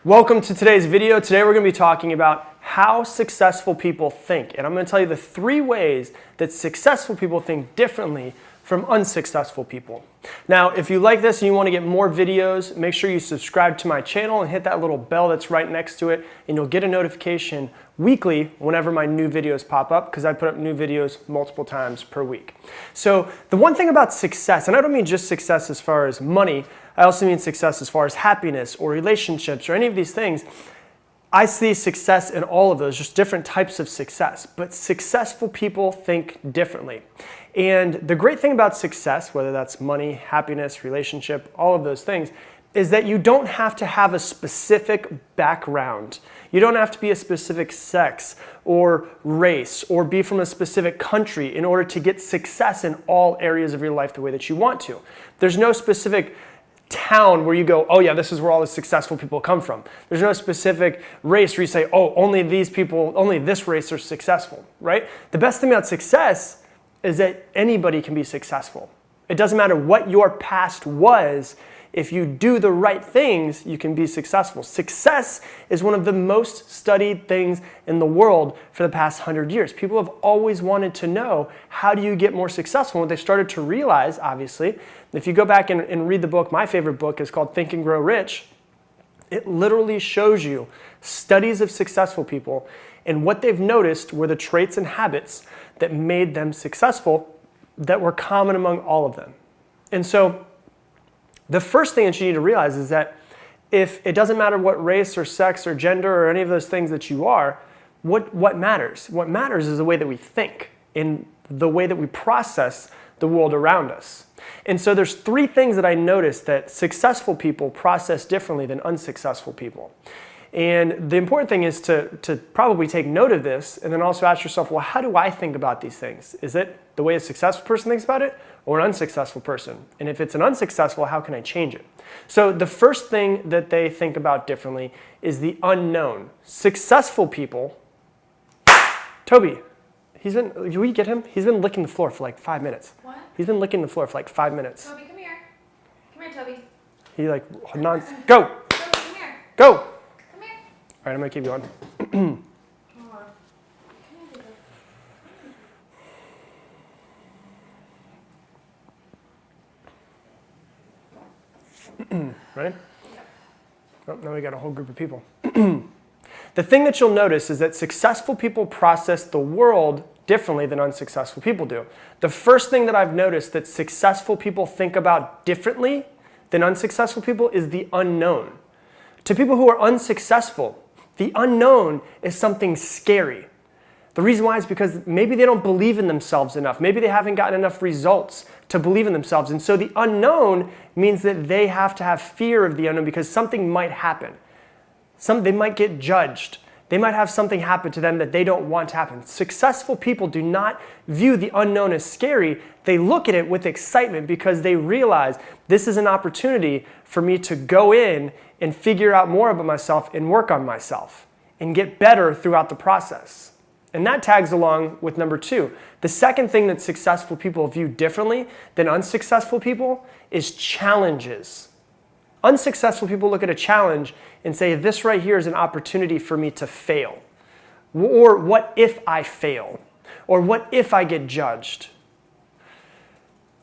Welcome to today's video. Today we're going to be talking about how successful people think. And I'm going to tell you the 3 ways that successful people think differently from unsuccessful people. Now, if you like this and you want to get more videos, make sure you subscribe to my channel and hit that little bell that's right next to it, and you'll get a notification weekly whenever my new videos pop up, because I put up new videos multiple times per week. So the one thing about success, and I don't mean just success as far as money, I also mean success as far as happiness or relationships or any of these things. I see success in all of those, just different types of success. But successful people think differently. And the great thing about success, whether that's money, happiness, relationship, all of those things, is that you don't have to have a specific background. You don't have to be a specific sex or race or be from a specific country in order to get success in all areas of your life the way that you want to. There's no specific town where you go, oh yeah, this is where all the successful people come from. There's no specific race where you say, oh, only these people, only this race are successful, right? The best thing about success is that anybody can be successful. It doesn't matter what your past was. If you do the right things, you can be successful. Success is one of the most studied things in the world for the past 100 years. People have always wanted to know, how do you get more successful? What they've started to realize, obviously, if you go back and read the book, my favorite book is called Think and Grow Rich. It literally shows you studies of successful people and what they've noticed were the traits and habits that made them successful that were common among all of them. And so the first thing that you need to realize is that if it doesn't matter what race or sex or gender or any of those things that you are, what matters? What matters is the way that we think and the way that we process the world around us. And so there's 3 things that I noticed that successful people process differently than unsuccessful people. And the important thing is to probably take note of this and then also ask yourself, well, how do I think about these things? Is it the way a successful person thinks about it or an unsuccessful person? And if it's an unsuccessful, how can I change it? So the first thing that they think about differently is the unknown. Successful people, Toby, will you get him? He's been licking the floor for like 5 minutes. What? He's been licking the floor for like 5 minutes. Toby, come here. Come here, Toby. He like, go, Toby, come here. go. Come here. All right, I'm gonna keep going. Hold on. Ready? Oh, now we got a whole group of people. The thing that you'll notice is that successful people process the world differently than unsuccessful people do. The first thing that I've noticed that successful people think about differently than unsuccessful people is the unknown. To people who are unsuccessful, the unknown is something scary. The reason why is because maybe they don't believe in themselves enough. Maybe they haven't gotten enough results to believe in themselves. And so the unknown means that they have to have fear of the unknown because something might happen. They might get judged. They might have something happen to them that they don't want to happen. Successful people do not view the unknown as scary. They look at it with excitement because they realize this is an opportunity for me to go in and figure out more about myself and work on myself and get better throughout the process. And that tags along with number 2. The second thing that successful people view differently than unsuccessful people is challenges. Unsuccessful people look at a challenge and say, this right here is an opportunity for me to fail. Or what if I fail? Or what if I get judged?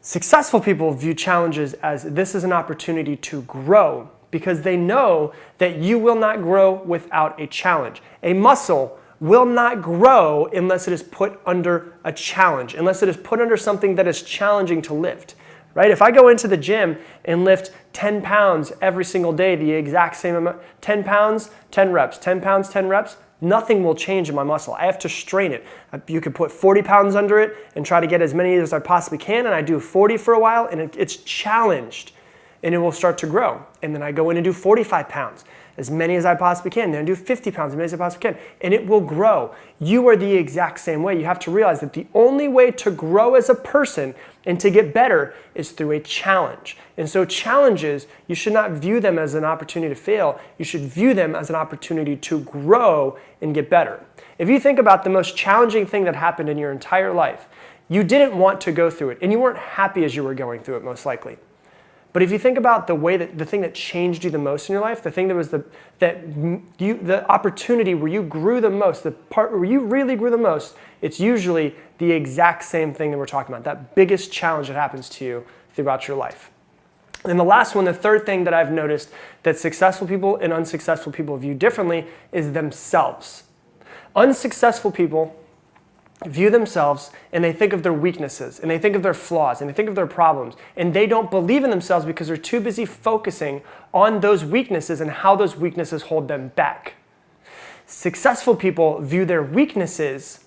Successful people view challenges as this is an opportunity to grow because they know that you will not grow without a challenge. A muscle will not grow unless it is put under a challenge, unless it is put under something that is challenging to lift. Right? If I go into the gym and lift 10 pounds every single day, the exact same amount, 10 pounds, 10 reps, 10 pounds, 10 reps, nothing will change in my muscle. I have to strain it. You could put 40 pounds under it and try to get as many as I possibly can, and I do 40 for a while, and it's challenged, and it will start to grow. And then I go in and do 45 pounds, as many as I possibly can. Then I do 50 pounds, as many as I possibly can, and it will grow. You are the exact same way. You have to realize that the only way to grow as a person and to get better is through a challenge. And so challenges, you should not view them as an opportunity to fail. You should view them as an opportunity to grow and get better. If you think about the most challenging thing that happened in your entire life, you didn't want to go through it, and you weren't happy as you were going through it, most likely. But if you think about the thing that changed you the most in your life, the thing that was the opportunity where you grew the most, the part where you really grew the most, it's usually the exact same thing that we're talking about, that biggest challenge that happens to you throughout your life. And the last one, the third thing that I've noticed that successful people and unsuccessful people view differently is themselves. Unsuccessful people view themselves and they think of their weaknesses and they think of their flaws and they think of their problems, and they don't believe in themselves because they're too busy focusing on those weaknesses and how those weaknesses hold them back. Successful people view their weaknesses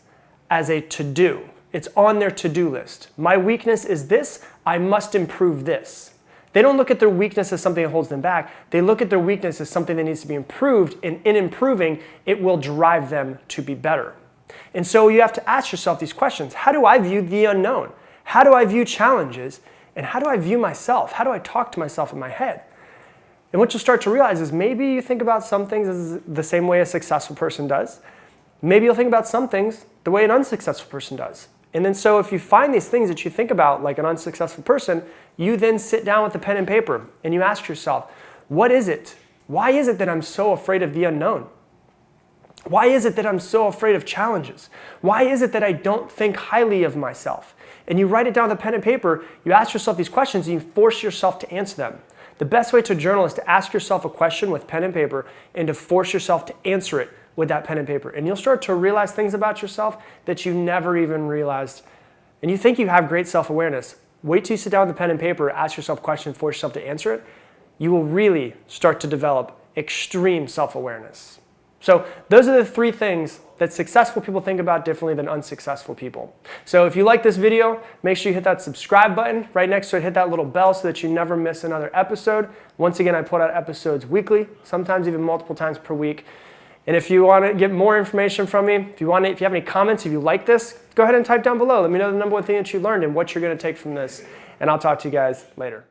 as a to-do. It's on their to-do list. My weakness is this, I must improve this. They don't look at their weakness as something that holds them back. They look at their weakness as something that needs to be improved, and in improving, it will drive them to be better. And so you have to ask yourself these questions. How do I view the unknown? How do I view challenges? And how do I view myself? How do I talk to myself in my head? And what you'll start to realize is maybe you think about some things as the same way a successful person does. Maybe you'll think about some things the way an unsuccessful person does. And then so if you find these things that you think about like an unsuccessful person, you then sit down with a pen and paper and you ask yourself, what is it? Why is it that I'm so afraid of the unknown? Why is it that I'm so afraid of challenges? Why is it that I don't think highly of myself? And you write it down with a pen and paper, you ask yourself these questions and you force yourself to answer them. The best way to journal is to ask yourself a question with pen and paper and to force yourself to answer it with that pen and paper. And you'll start to realize things about yourself that you never even realized. And you think you have great self-awareness. Wait till you sit down with the pen and paper, ask yourself a question, force yourself to answer it. You will really start to develop extreme self-awareness. So those are the three things that successful people think about differently than unsuccessful people. So if you like this video, make sure you hit that subscribe button. Right next to it, hit that little bell so that you never miss another episode. Once again, I put out episodes weekly, sometimes even multiple times per week. And if you want to get more information from me, if you have any comments, if you like this, go ahead and type down below. Let me know the number one thing that you learned and what you're going to take from this. And I'll talk to you guys later.